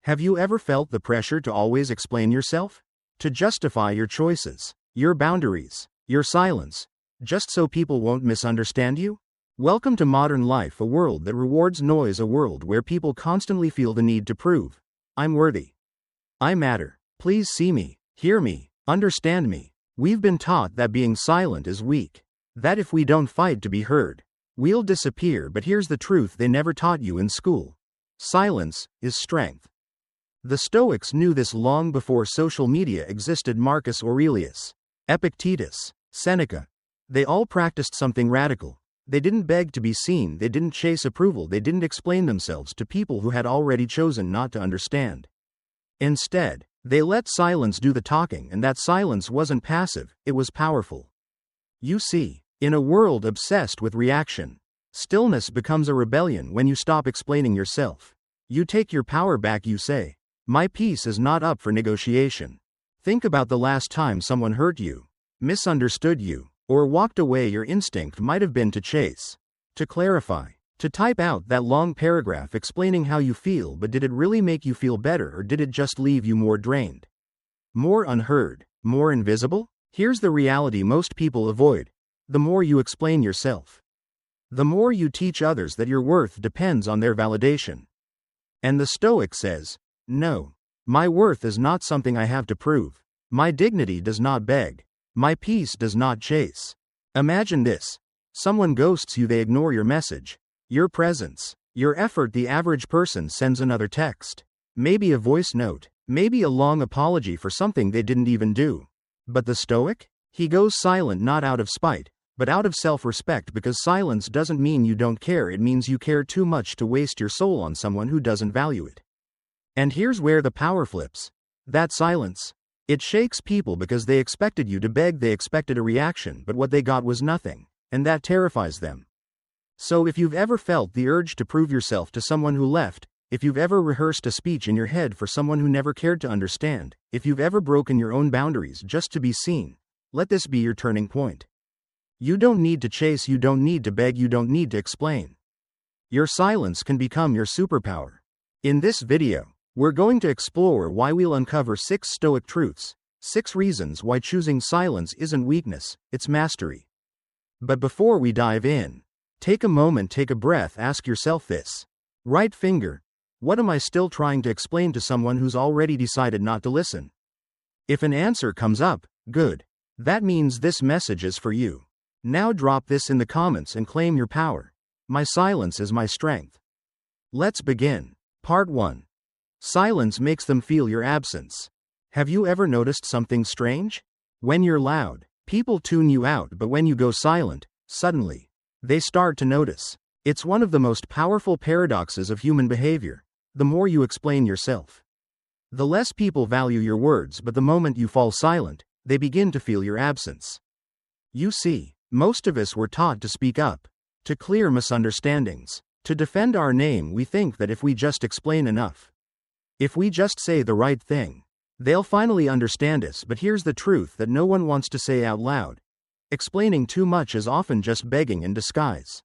Have you ever felt the pressure to always explain yourself? To justify your choices, your boundaries, your silence, just so people won't misunderstand you? Welcome to modern life, a world that rewards noise, a world where people constantly feel the need to prove, I'm worthy. I matter. Please see me, hear me, understand me. We've been taught that being silent is weak. That if we don't fight to be heard, we'll disappear. But here's the truth they never taught you in school. Silence is strength. The Stoics knew this long before social media existed. Marcus Aurelius, Epictetus, Seneca. They all practiced something radical. They didn't beg to be seen, they didn't chase approval, they didn't explain themselves to people who had already chosen not to understand. Instead, they let silence do the talking, and that silence wasn't passive, it was powerful. You see, in a world obsessed with reaction, stillness becomes a rebellion. When you stop explaining yourself, you take your power back. You say, my peace is not up for negotiation. Think about the last time someone hurt you, misunderstood you, or walked away. Your instinct might have been to chase, to clarify, to type out that long paragraph explaining how you feel. But did it really make you feel better, or did it just leave you more drained, more unheard, more invisible? Here's the reality most people avoid. The more you explain yourself, the more you teach others that your worth depends on their validation. And the Stoic says, no, my worth is not something I have to prove. My dignity does not beg. My peace does not chase. Imagine this. Someone ghosts you, they ignore your message, your presence, your effort. The average person sends another text, maybe a voice note, maybe a long apology for something they didn't even do. But the Stoic? He goes silent not out of spite, but out of self-respect, because silence doesn't mean you don't care, it means you care too much to waste your soul on someone who doesn't value it. And here's where the power flips. That silence, it shakes people because they expected you to beg, they expected a reaction, but what they got was nothing, and that terrifies them. So if you've ever felt the urge to prove yourself to someone who left, if you've ever rehearsed a speech in your head for someone who never cared to understand, if you've ever broken your own boundaries just to be seen, let this be your turning point. You don't need to chase, you don't need to beg, you don't need to explain. Your silence can become your superpower. In this video, we're going to explore why. We'll uncover 6 Stoic truths, 6 reasons why choosing silence isn't weakness, it's mastery. But before we dive in, take a moment, take a breath, ask yourself this. Right finger, what am I still trying to explain to someone who's already decided not to listen? If an answer comes up, good. That means this message is for you. Now drop this in the comments and claim your power. My silence is my strength. Let's begin. Part 1. Silence makes them feel your absence. Have you ever noticed something strange? When you're loud, people tune you out, but when you go silent, suddenly, they start to notice. It's one of the most powerful paradoxes of human behavior. The more you explain yourself, the less people value your words, but the moment you fall silent, they begin to feel your absence. You see, most of us were taught to speak up, to clear misunderstandings, to defend our name. We think that if we just explain enough, if we just say the right thing, they'll finally understand us. But here's the truth that no one wants to say out loud. Explaining too much is often just begging in disguise.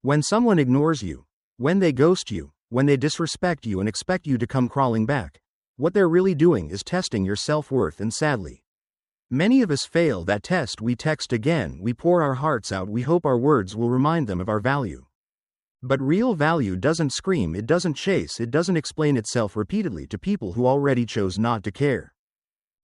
When someone ignores you, when they ghost you, when they disrespect you and expect you to come crawling back, what they're really doing is testing your self-worth. And sadly, many of us fail that test. We text again, we pour our hearts out, we hope our words will remind them of our value. But real value doesn't scream, it doesn't chase, it doesn't explain itself repeatedly to people who already chose not to care.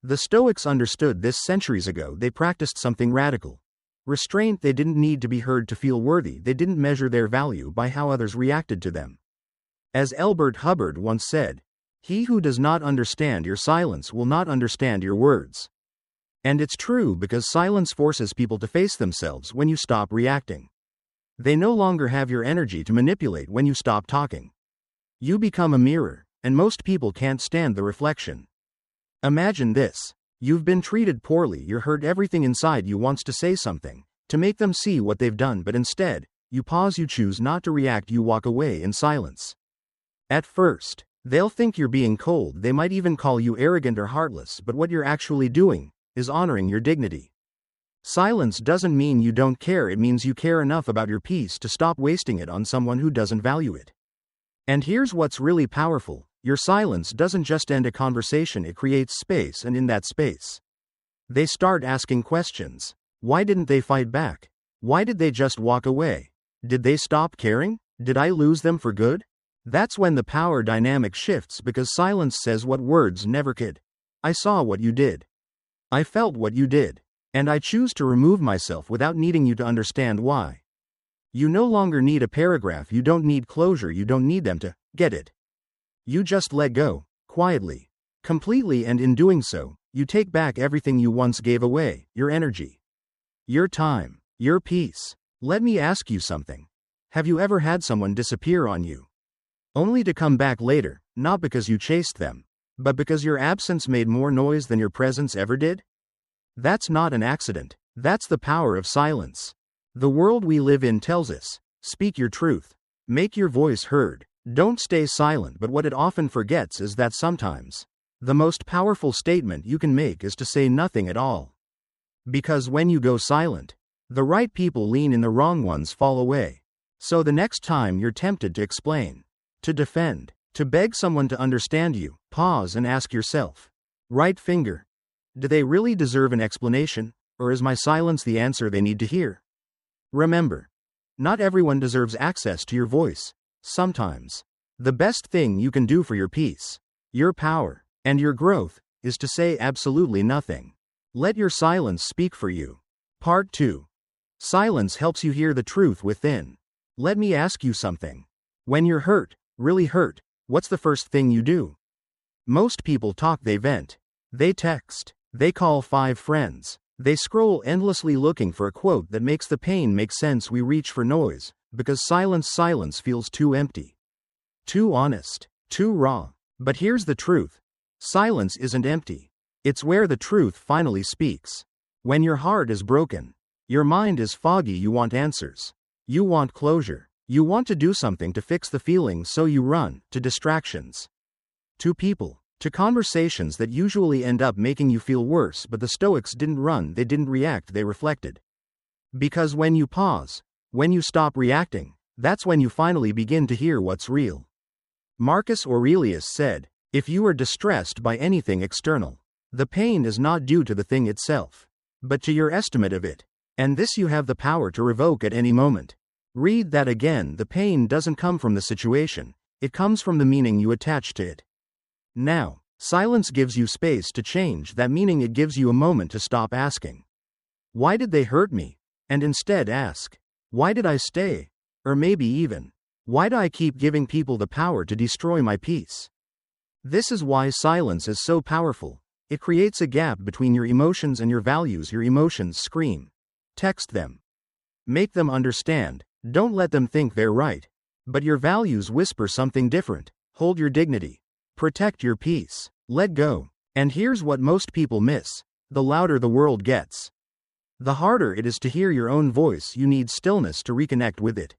The Stoics understood this centuries ago. They practiced something radical. Restraint. They didn't need to be heard to feel worthy, they didn't measure their value by how others reacted to them. As Elbert Hubbard once said, he who does not understand your silence will not understand your words. And it's true, because silence forces people to face themselves. When you stop reacting, they no longer have your energy to manipulate. When you stop talking, you become a mirror, and most people can't stand the reflection. Imagine this. You've been treated poorly, you're hurt, everything inside you wants to say something, to make them see what they've done, but instead, you pause, you choose not to react, you walk away in silence. At first, they'll think you're being cold, they might even call you arrogant or heartless, but what you're actually doing is honoring your dignity. Silence doesn't mean you don't care, it means you care enough about your peace to stop wasting it on someone who doesn't value it. And here's what's really powerful. Your silence doesn't just end a conversation, it creates space, and in that space, they start asking questions. Why didn't they fight back? Why did they just walk away? Did they stop caring? Did I lose them for good? That's when the power dynamic shifts, because silence says what words never could. I saw what you did. I felt what you did. And I choose to remove myself without needing you to understand why. You no longer need a paragraph, you don't need closure, you don't need them to get it. You just let go, quietly, completely, and in doing so, you take back everything you once gave away, your energy, your time, your peace. Let me ask you something. Have you ever had someone disappear on you, only to come back later, not because you chased them, but because your absence made more noise than your presence ever did? That's not an accident. That's the power of silence. The world we live in tells us, speak your truth, make your voice heard, don't stay silent, but what it often forgets is that sometimes the most powerful statement you can make is to say nothing at all. Because when you go silent, the right people lean in, the wrong ones fall away. So the next time you're tempted to explain, to defend, to beg someone to understand you, pause and ask yourself, right finger, do they really deserve an explanation, or is my silence the answer they need to hear? Remember, not everyone deserves access to your voice. Sometimes, the best thing you can do for your peace, your power, and your growth is to say absolutely nothing. Let your silence speak for you. Part 2. Silence helps you hear the truth within. Let me ask you something. When you're hurt, really hurt, what's the first thing you do? Most people talk, they vent, they text, they call 5 friends, they scroll endlessly looking for a quote that makes the pain make sense. We reach for noise, because silence feels too empty, too honest, too raw. But here's the truth. Silence isn't empty. It's where the truth finally speaks. When your heart is broken, your mind is foggy, you want answers. You want closure. You want to do something to fix the feeling, so you run to distractions, to people, to conversations that usually end up making you feel worse. But the Stoics didn't run, they didn't react, they reflected. Because when you pause, when you stop reacting, that's when you finally begin to hear what's real. Marcus Aurelius said, if you are distressed by anything external, the pain is not due to the thing itself, but to your estimate of it. And this you have the power to revoke at any moment. Read that again. The pain doesn't come from the situation, it comes from the meaning you attach to it. Now, silence gives you space to change that meaning. It gives you a moment to stop asking, why did they hurt me? And instead ask, why did I stay? Or maybe even, why do I keep giving people the power to destroy my peace? This is why silence is so powerful. It creates a gap between your emotions and your values. Your emotions scream. Text them. Make them understand. Don't let them think they're right. But your values whisper something different. Hold your dignity. Protect your peace. Let go. And here's what most people miss. The louder the world gets, the harder it is to hear your own voice. You need stillness to reconnect with it.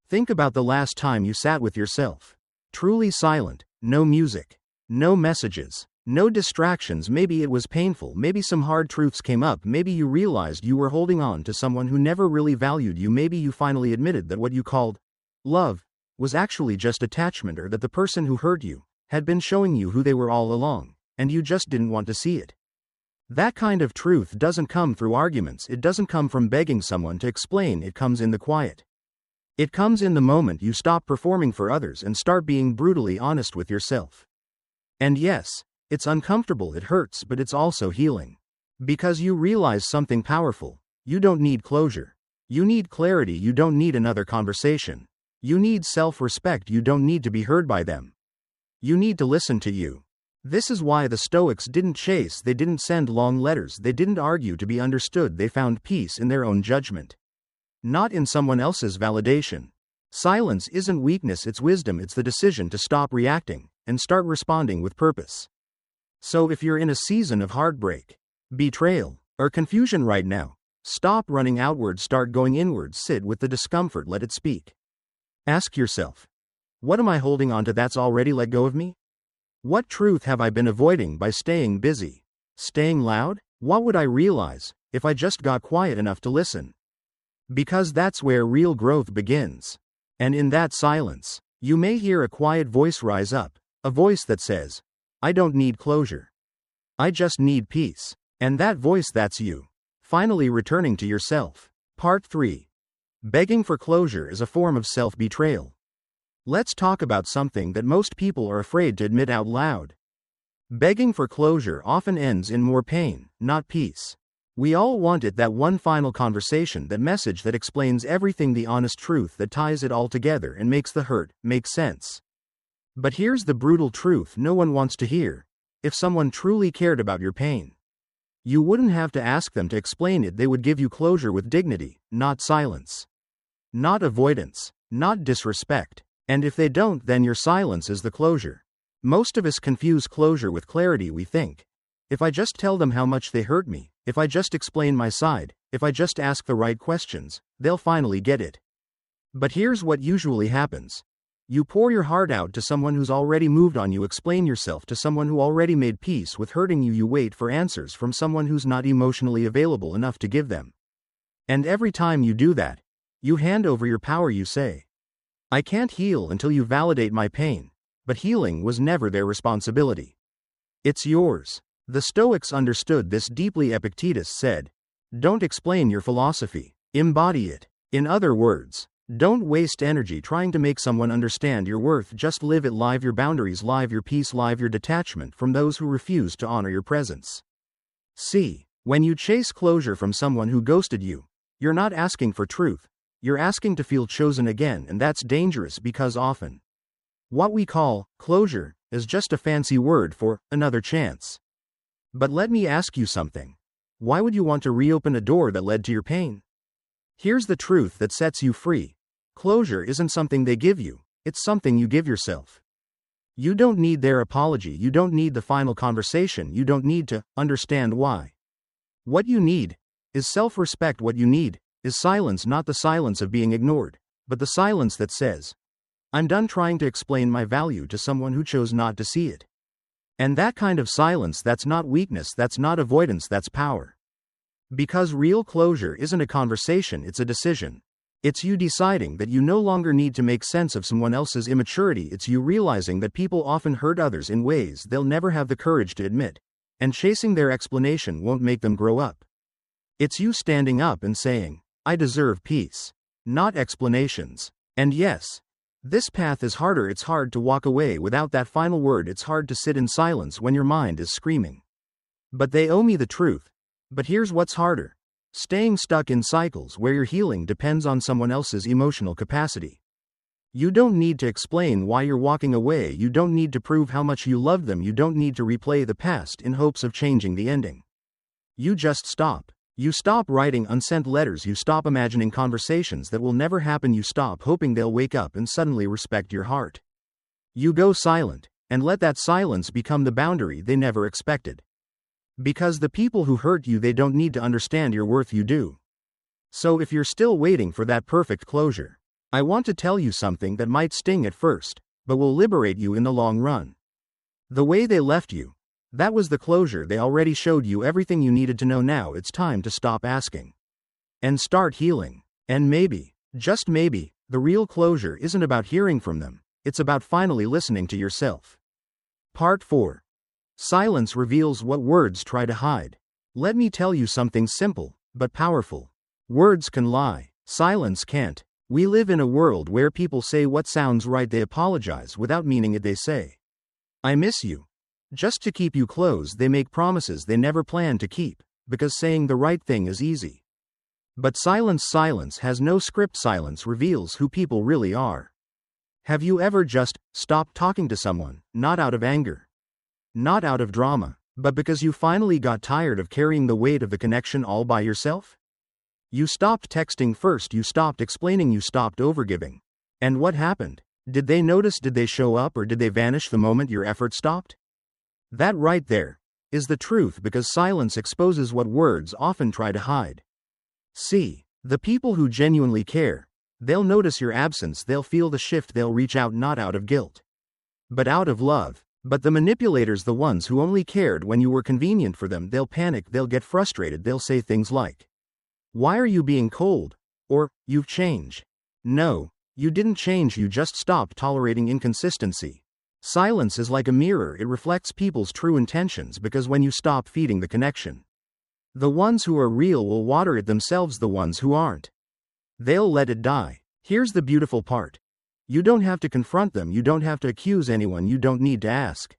Think about the last time you sat with yourself. Truly silent. No music. No messages. No distractions. Maybe it was painful. Maybe some hard truths came up. Maybe you realized you were holding on to someone who never really valued you. Maybe you finally admitted that what you called love was actually just attachment, or that the person who hurt you had been showing you who they were all along, and you just didn't want to see it. That kind of truth doesn't come through arguments. It doesn't come from begging someone to explain. It comes in the quiet. It comes in the moment you stop performing for others and start being brutally honest with yourself. And yes, it's uncomfortable, it hurts, but it's also healing. Because you realize something powerful. You don't need closure. You need clarity. You don't need another conversation. You need self-respect. You don't need to be heard by them. You need to listen to you. This is why the Stoics didn't chase, they didn't send long letters, they didn't argue to be understood. They found peace in their own judgment, not in someone else's validation. Silence isn't weakness, it's wisdom. It's the decision to stop reacting and start responding with purpose. So if you're in a season of heartbreak, betrayal, or confusion right now, stop running outward, start going inward. Sit with the discomfort, let it speak. Ask yourself, what am I holding on to that's already let go of me? What truth have I been avoiding by staying busy, staying loud? What would I realize if I just got quiet enough to listen? Because that's where real growth begins. And in that silence, you may hear a quiet voice rise up, a A voice that says, I don't need closure. I just need peace. And that voice, that's you. Finally returning to yourself. Part 3. Begging for closure is a form of self-betrayal. Let's talk about something that most people are afraid to admit out loud. Begging for closure often ends in more pain, not peace. We all want it, that one final conversation, that message that explains everything, the honest truth that ties it all together and makes the hurt make sense. But here's the brutal truth no one wants to hear. If someone truly cared about your pain, you wouldn't have to ask them to explain it. They would give you closure with dignity, not silence. Not avoidance, not disrespect. And if they don't, then your silence is the closure. Most of us confuse closure with clarity. We think, if I just tell them how much they hurt me, if I just explain my side, if I just ask the right questions, they'll finally get it. But here's what usually happens. You pour your heart out to someone who's already moved on. You explain yourself to someone who already made peace with hurting you. You wait for answers from someone who's not emotionally available enough to give them. And every time you do that, you hand over your power. You say, I can't heal until you validate my pain. But healing was never their responsibility. It's yours. The Stoics understood this deeply. Epictetus said, don't explain your philosophy, embody it. In other words, don't waste energy trying to make someone understand your worth. Just live it. Live your boundaries, live your peace, live your detachment from those who refuse to honor your presence. See, when you chase closure from someone who ghosted you, you're not asking for truth, you're asking to feel chosen again, and that's dangerous because often, what we call closure is just a fancy word for another chance. But let me ask you something. Why would you want to reopen a door that led to your pain? Here's the truth that sets you free. Closure isn't something they give you, it's something you give yourself. You don't need their apology, you don't need the final conversation, you don't need to understand why. What you need is self-respect. What you need is silence, not the silence of being ignored, but the silence that says, I'm done trying to explain my value to someone who chose not to see it. And that kind of silence, that's not weakness, that's not avoidance, that's power. Because real closure isn't a conversation, it's a decision. It's you deciding that you no longer need to make sense of someone else's immaturity. It's you realizing that people often hurt others in ways they'll never have the courage to admit, and chasing their explanation won't make them grow up. It's you standing up and saying, I deserve peace, not explanations. And yes, this path is harder. It's hard to walk away without that final word. It's hard to sit in silence when your mind is screaming, but they owe me the truth. But here's what's harder. Staying stuck in cycles where your healing depends on someone else's emotional capacity. You don't need to explain why you're walking away. You don't need to prove how much you love them. You don't need to replay the past in hopes of changing the ending. You just stop. You stop writing unsent letters. You stop imagining conversations that will never happen. You stop hoping they'll wake up and suddenly respect your heart. You go silent, and let that silence become the boundary they never expected. Because the people who hurt you, they don't need to understand your worth, you do. So if you're still waiting for that perfect closure, I want to tell you something that might sting at first, but will liberate you in the long run. The way they left you, that was the closure. They already showed you everything you needed to know. Now it's time to stop asking and start healing. And maybe, just maybe, the real closure isn't about hearing from them, it's about finally listening to yourself. Part 4. Silence reveals what words try to hide. Let me tell you something simple, but powerful. Words can lie, silence can't. We live in a world where people say what sounds right. They apologize without meaning it. They say, I miss you, just to keep you close. They make promises they never plan to keep, because saying the right thing is easy. But silence has no script. Silence reveals who people really are. Have you ever just stopped talking to someone, not out of anger, not out of drama, but because you finally got tired of carrying the weight of the connection all by yourself? You stopped texting first, you stopped explaining, you stopped overgiving. And what happened? Did they notice? Did they show up? Or did they vanish the moment your effort stopped? That right there is the truth, because silence exposes what words often try to hide. See, the people who genuinely care, they'll notice your absence, they'll feel the shift, they'll reach out not out of guilt, but out of love. But the manipulators, the ones who only cared when you were convenient for them, they'll panic, they'll get frustrated, they'll say things like, why are you being cold? Or, you've changed. No, you didn't change, you just stopped tolerating inconsistency. Silence is like a mirror, it reflects people's true intentions because when you stop feeding the connection, the ones who are real will water it themselves, the ones who aren't, they'll let it die. Here's the beautiful part. You don't have to confront them, you don't have to accuse anyone, you don't need to ask,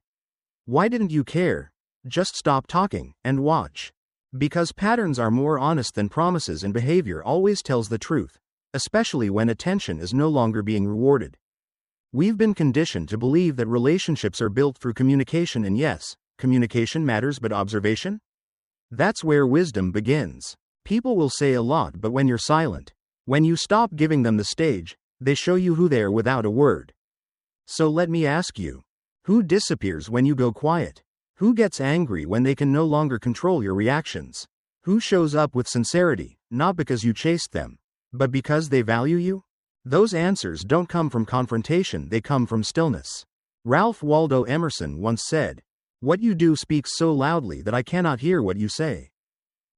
"Why didn't you care?" Just stop talking and watch. Because patterns are more honest than promises and behavior always tells the truth, especially when attention is no longer being rewarded. We've been conditioned to believe that relationships are built through communication, and yes, communication matters, but observation? That's where wisdom begins. People will say a lot, but when you're silent, when you stop giving them the stage, they show you who they are without a word. So let me ask you, who disappears when you go quiet? Who gets angry when they can no longer control your reactions? Who shows up with sincerity, not because you chased them, but because they value you? Those answers don't come from confrontation, they come from stillness. Ralph Waldo Emerson once said, "What you do speaks so loudly that I cannot hear what you say."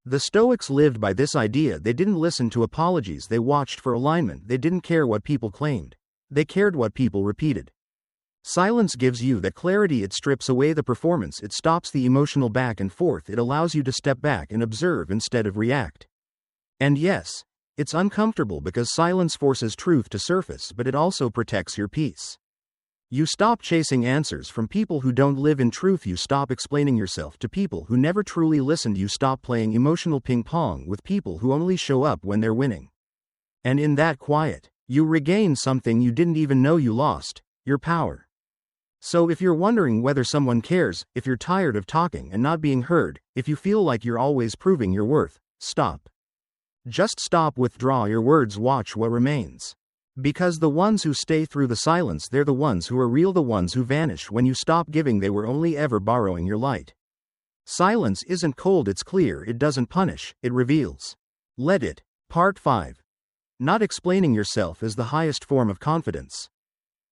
The Stoics lived by this idea. They didn't listen to apologies, they watched for alignment. They didn't care what people claimed, they cared what people repeated. Silence gives you that clarity, it strips away the performance, it stops the emotional back and forth, it allows you to step back and observe instead of react. And yes, it's uncomfortable because silence forces truth to surface, but it also protects your peace. You stop chasing answers from people who don't live in truth, you stop explaining yourself to people who never truly listened, you stop playing emotional ping pong with people who only show up when they're winning. And in that quiet, you regain something you didn't even know you lost, your power. So if you're wondering whether someone cares, if you're tired of talking and not being heard, if you feel like you're always proving your worth, stop. Just stop, withdraw your words, watch what remains. Because the ones who stay through the silence, they're the ones who are real, the ones who vanish when you stop giving, they were only ever borrowing your light. Silence isn't cold, it's clear, it doesn't punish, it reveals. Let it. Part 5. Not explaining yourself is the highest form of confidence.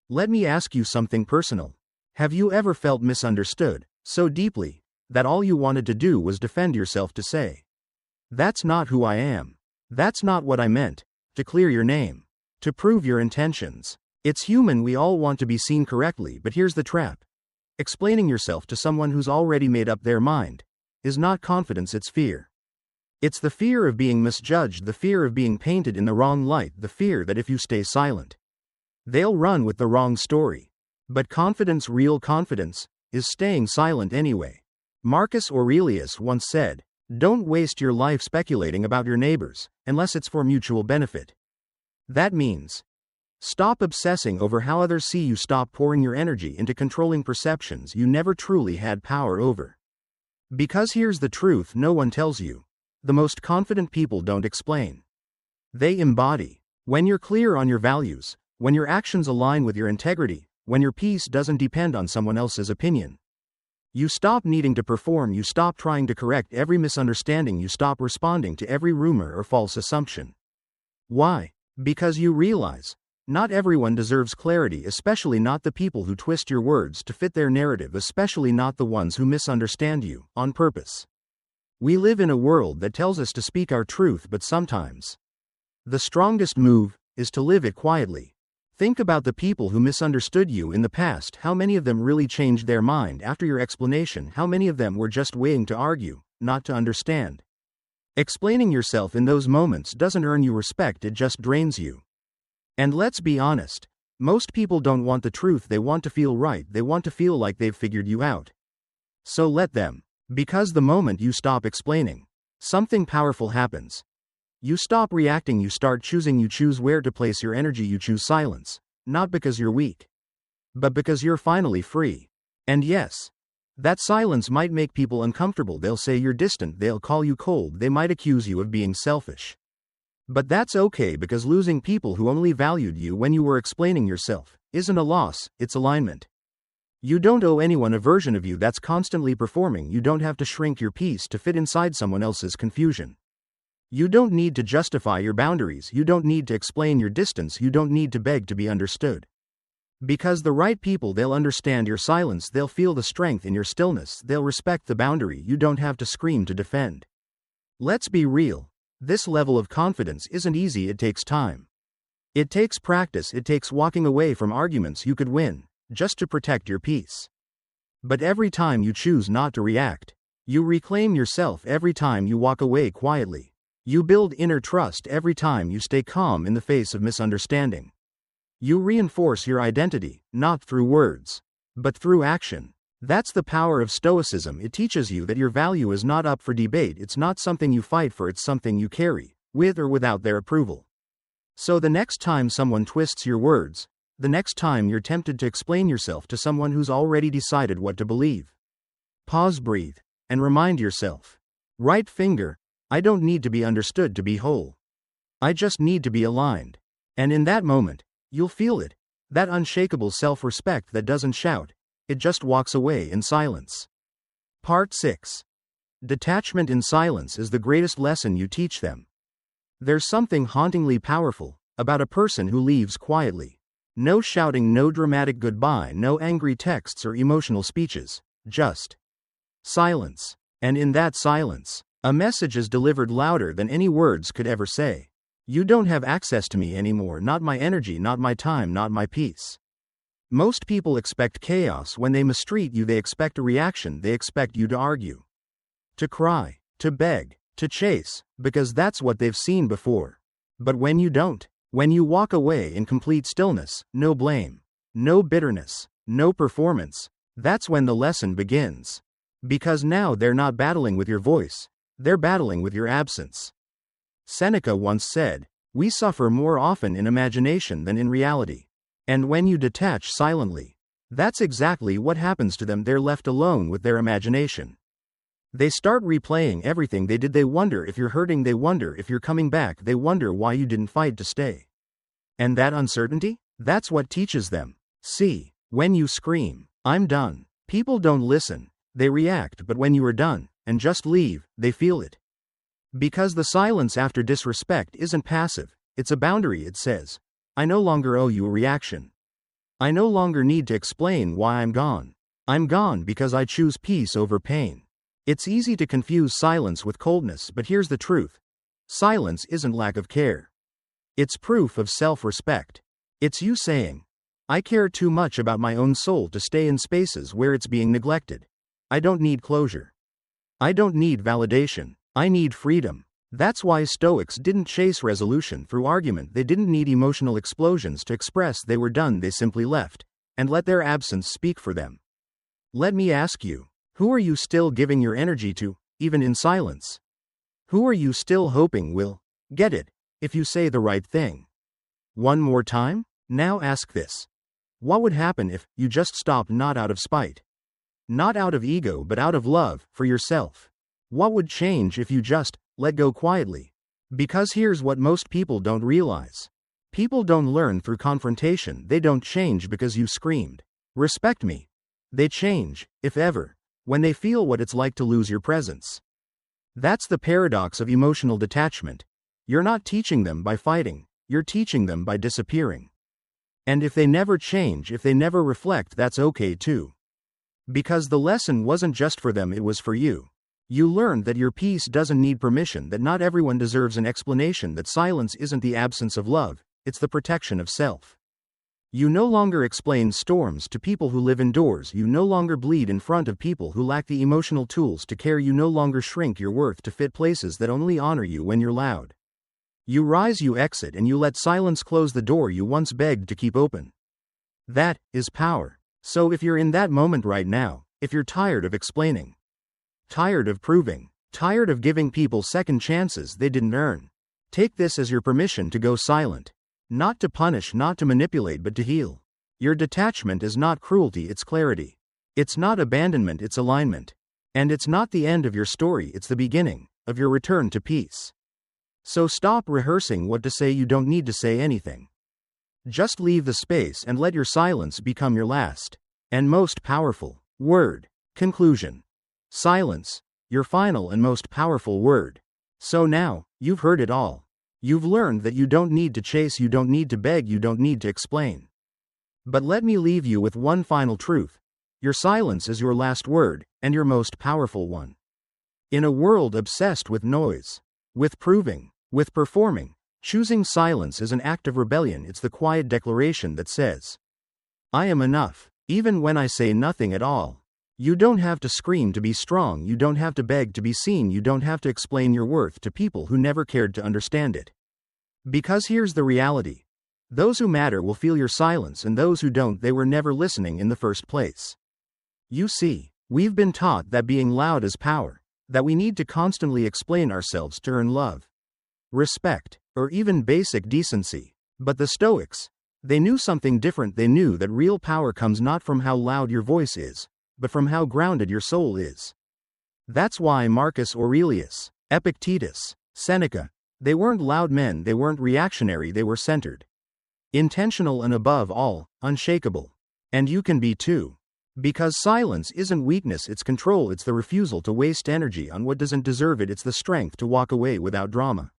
Let me ask you something personal. Have you ever felt misunderstood, so deeply, that all you wanted to do was defend yourself, to say, "That's not who I am. That's not what I meant," to clear your name, to prove your intentions? It's human, we all want to be seen correctly, but here's the trap. Explaining yourself to someone who's already made up their mind is not confidence, it's fear. It's the fear of being misjudged, the fear of being painted in the wrong light, the fear that if you stay silent, they'll run with the wrong story. But confidence, real confidence, is staying silent anyway. Marcus Aurelius once said, "Don't waste your life speculating about your neighbors, unless it's for mutual benefit." That means, stop obsessing over how others see you, stop pouring your energy into controlling perceptions you never truly had power over. Because here's the truth no one tells you. The most confident people don't explain. They embody. When you're clear on your values, when your actions align with your integrity, when your peace doesn't depend on someone else's opinion, you stop needing to perform, you stop trying to correct every misunderstanding, you stop responding to every rumor or false assumption. Why? Because you realize, not everyone deserves clarity, especially not the people who twist your words to fit their narrative, especially not the ones who misunderstand you on purpose. We live in a world that tells us to speak our truth, but sometimes the strongest move is to live it quietly. Think about the people who misunderstood you in the past. How many of them really changed their mind after your explanation? How many of them were just waiting to argue, not to understand? Explaining yourself in those moments doesn't earn you respect, it just drains you. And let's be honest, most people don't want the truth, they want to feel right, they want to feel like they've figured you out. So let them. Because the moment you stop explaining, something powerful happens. You stop reacting, you start choosing, you choose where to place your energy, you choose silence, not because you're weak, but because you're finally free. And yes, that silence might make people uncomfortable, they'll say you're distant, they'll call you cold, they might accuse you of being selfish. But that's okay, because losing people who only valued you when you were explaining yourself isn't a loss, it's alignment. You don't owe anyone a version of you that's constantly performing, you don't have to shrink your peace to fit inside someone else's confusion. You don't need to justify your boundaries, you don't need to explain your distance, you don't need to beg to be understood. Because the right people, they'll understand your silence, they'll feel the strength in your stillness, they'll respect the boundary you don't have to scream to defend. Let's be real, this level of confidence isn't easy, it takes time. It takes practice, it takes walking away from arguments you could win, just to protect your peace. But every time you choose not to react, you reclaim yourself. Every time you walk away quietly, you build inner trust. Every time you stay calm in the face of misunderstanding, you reinforce your identity, not through words, but through action. That's the power of Stoicism. It teaches you that your value is not up for debate. It's not something you fight for, it's something you carry, with or without their approval. So the next time someone twists your words, the next time you're tempted to explain yourself to someone who's already decided what to believe, pause, breathe, and remind yourself. Right finger, I don't need to be understood to be whole. I just need to be aligned. And in that moment, you'll feel it. That unshakable self-respect that doesn't shout, it just walks away in silence. Part 6. Detachment in silence is the greatest lesson you teach them. There's something hauntingly powerful about a person who leaves quietly. No shouting, no dramatic goodbye, no angry texts or emotional speeches, just silence. And in that silence, a message is delivered louder than any words could ever say. You don't have access to me anymore, not my energy, not my time, not my peace. Most people expect chaos when they mistreat you. They expect a reaction. They expect you to argue, to cry, to beg, to chase, because that's what they've seen before. But when you don't, when you walk away in complete stillness, no blame, no bitterness, no performance, that's when the lesson begins. Because now they're not battling with your voice, they're battling with your absence. Seneca once said, "We suffer more often in imagination than in reality." And when you detach silently, that's exactly what happens to them. They're left alone with their imagination. They start replaying everything they did. They wonder if you're hurting. They wonder if you're coming back. They wonder why you didn't fight to stay. And that uncertainty? That's what teaches them. See, when you scream, "I'm done," people don't listen. They react. But when you are done, and just leave, they feel it. Because the silence after disrespect isn't passive, it's a boundary. It says, I no longer owe you a reaction. I no longer need to explain why I'm gone. I'm gone because I choose peace over pain. It's easy to confuse silence with coldness, but here's the truth. Silence isn't lack of care. It's proof of self-respect. It's you saying, I care too much about my own soul to stay in spaces where it's being neglected. I don't need closure. I don't need validation. I need freedom. That's why Stoics didn't chase resolution through argument. They didn't need emotional explosions to express they were done. They simply left, and let their absence speak for them. Let me ask you, who are you still giving your energy to, even in silence? Who are you still hoping will get it if you say the right thing? One more time? Now ask this. What would happen if you just stopped, not out of spite, not out of ego, but out of love for yourself? What would change if you just let go quietly? Because here's what most people don't realize. People don't learn through confrontation. They don't change because you screamed, "Respect me." They change, if ever, when they feel what it's like to lose your presence. That's the paradox of emotional detachment. You're not teaching them by fighting, you're teaching them by disappearing. And if they never change, if they never reflect, that's okay too. Because the lesson wasn't just for them, it was for you. You learned that your peace doesn't need permission, that not everyone deserves an explanation, that silence isn't the absence of love, it's the protection of self. You no longer explain storms to people who live indoors. You no longer bleed in front of people who lack the emotional tools to care. You no longer shrink your worth to fit places that only honor you when you're loud. You rise, you exit, and you let silence close the door you once begged to keep open. That is power. So if you're in that moment right now, if you're tired of explaining, tired of proving, tired of giving people second chances they didn't earn, take this as your permission to go silent. Not to punish, not to manipulate, but to heal. Your detachment is not cruelty, it's clarity. It's not abandonment, it's alignment. And it's not the end of your story, it's the beginning of your return to peace. So stop rehearsing what to say. You don't need to say anything. Just leave the space and let your silence become your last and most powerful word. Conclusion. Silence, your final and most powerful word. So now, you've heard it all. You've learned that you don't need to chase, you don't need to beg, you don't need to explain. But let me leave you with one final truth. Your silence is your last word, and your most powerful one. In a world obsessed with noise, with proving, with performing, choosing silence is an act of rebellion. It's the quiet declaration that says, I am enough, Even when I say nothing at all. You don't have to scream to be strong, you don't have to beg to be seen, you don't have to explain your worth to people who never cared to understand it. Because here's the reality. Those who matter will feel your silence, and those who don't, they were never listening in the first place. You see, we've been taught that being loud is power, that we need to constantly explain ourselves to earn love, respect, or even basic decency. But the Stoics, they knew something different. They knew that real power comes not from how loud your voice is, but from how grounded your soul is. That's why Marcus Aurelius, Epictetus, Seneca, they weren't loud men, they weren't reactionary, they were centered, intentional, and above all, unshakable. And you can be too. Because silence isn't weakness, it's control, it's the refusal to waste energy on what doesn't deserve it, it's the strength to walk away without drama,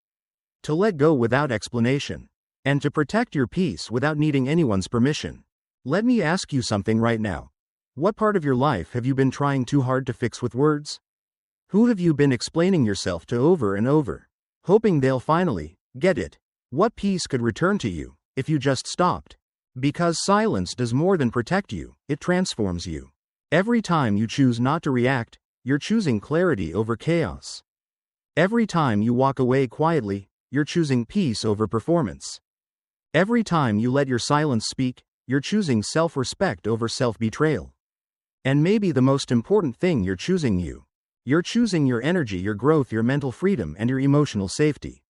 to let go without explanation, and to protect your peace without needing anyone's permission. Let me ask you something right now. What part of your life have you been trying too hard to fix with words? Who have you been explaining yourself to over and over, hoping they'll finally get it? What peace could return to you if you just stopped? Because silence does more than protect you, it transforms you. Every time you choose not to react, you're choosing clarity over chaos. Every time you walk away quietly, you're choosing peace over performance. Every time you let your silence speak, you're choosing self-respect over self-betrayal. And maybe the most important thing, you're choosing you. You're choosing your energy, your growth, your mental freedom, and your emotional safety.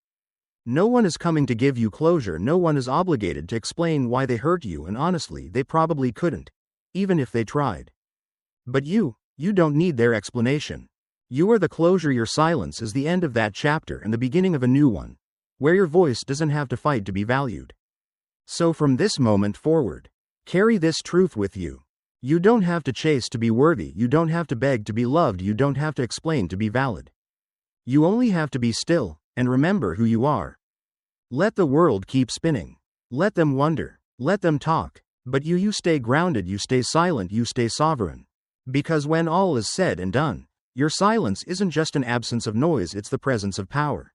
No one is coming to give you closure, no one is obligated to explain why they hurt you, and honestly, they probably couldn't, even if they tried. But you don't need their explanation. You are the closure. Your silence is the end of that chapter and the beginning of a new one, where your voice doesn't have to fight to be valued. So from this moment forward, carry this truth with you. You don't have to chase to be worthy, you don't have to beg to be loved, you don't have to explain to be valid. You only have to be still, and remember who you are. Let the world keep spinning. Let them wonder. Let them talk. But you stay grounded, you stay silent, you stay sovereign. Because when all is said and done, your silence isn't just an absence of noise, it's the presence of power.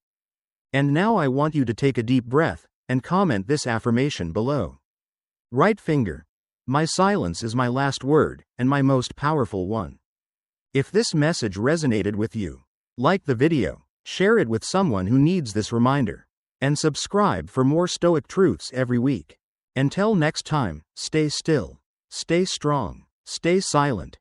And now I want you to take a deep breath, and comment this affirmation below. Right finger. My silence is my last word, and my most powerful one. If this message resonated with you, like the video, share it with someone who needs this reminder, and subscribe for more Stoic truths every week. Until next time, stay still, stay strong, stay silent,